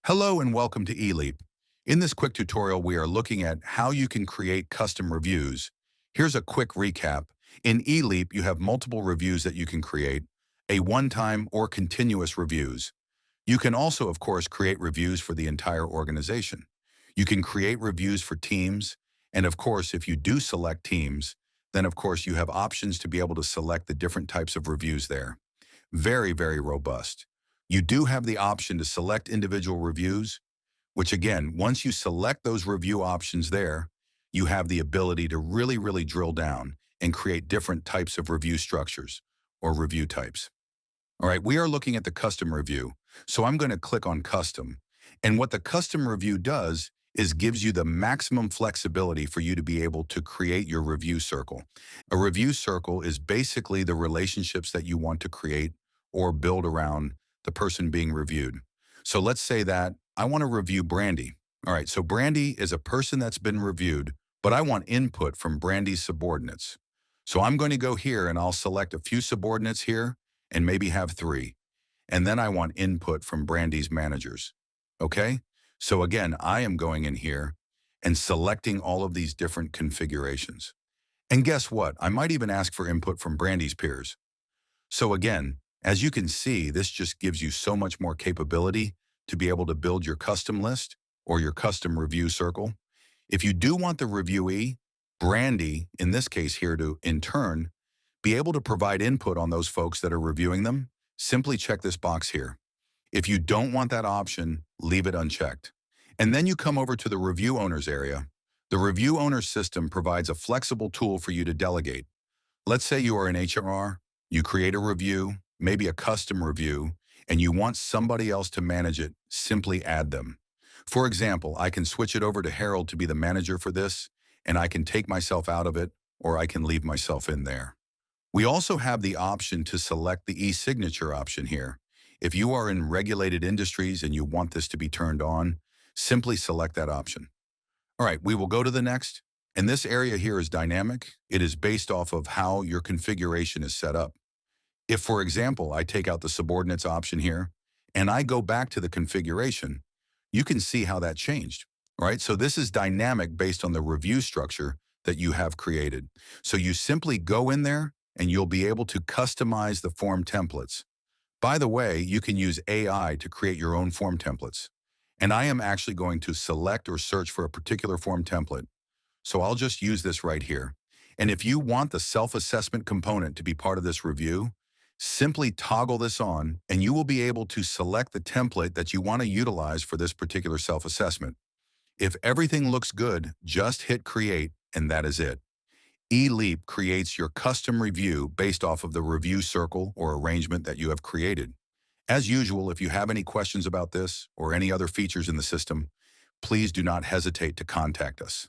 Hello and welcome to eLeaP. In this quick tutorial, we are looking at how you can create custom reviews. Here's a quick recap. In eLeaP, you have multiple reviews that you can create, a one-time or continuous reviews. You can also, of course, create reviews for the entire organization. You can create reviews for teams, and of course, if you do select teams, then of course you have options to be able to select the different types of reviews there. Very, very robust. You do have the option to select individual reviews, which again, once you select those review options there, you have the ability to really drill down and create different types of review structures or review types. All right, we are looking at the custom review. So I'm going to click on custom. And what the custom review does is gives you the maximum flexibility for you to be able to create your review circle. A review circle is basically the relationships that you want to create or build around the person being reviewed. So let's say that I want to review Brandy. All right, so Brandy is a person that's been reviewed, but I want input from Brandy's subordinates. So I'm going to go here and I'll select a few subordinates here and maybe have 3. And then I want input from Brandy's managers. Okay? So again, I am going in here and selecting all of these different configurations. And guess what? I might even ask for input from Brandy's peers. So again, as you can see, this just gives you so much more capability to be able to build your custom list or your custom review circle. If you do want the reviewee, Brandy, in this case here, to in turn be able to provide input on those folks that are reviewing them, simply check this box here. If you don't want that option, leave it unchecked. And then you come over to the review owners area. The review owners system provides a flexible tool for you to delegate. Let's say you are in HR, you create a review, maybe a custom review, and you want somebody else to manage it, simply add them. For example, I can switch it over to Harold to be the manager for this, and I can take myself out of it, or I can leave myself in there. We also have the option to select the e-signature option here. If you are in regulated industries and you want this to be turned on, simply select that option. All right, we will go to the next. And this area here is dynamic. It is based off of how your configuration is set up. If, for example, I take out the subordinates option here and I go back to the configuration, you can see how that changed. All right, so this is dynamic based on the review structure that you have created. So you simply go in there and you'll be able to customize the form templates. By the way, you can use AI to create your own form templates. And I am actually going to select or search for a particular form template. So I'll just use this right here. And if you want the self-assessment component to be part of this review, simply toggle this on and you will be able to select the template that you want to utilize for this particular self-assessment. If everything looks good, just hit create and that is it. eLeaP creates your custom review based off of the review circle or arrangement that you have created. As usual, if you have any questions about this or any other features in the system, please do not hesitate to contact us.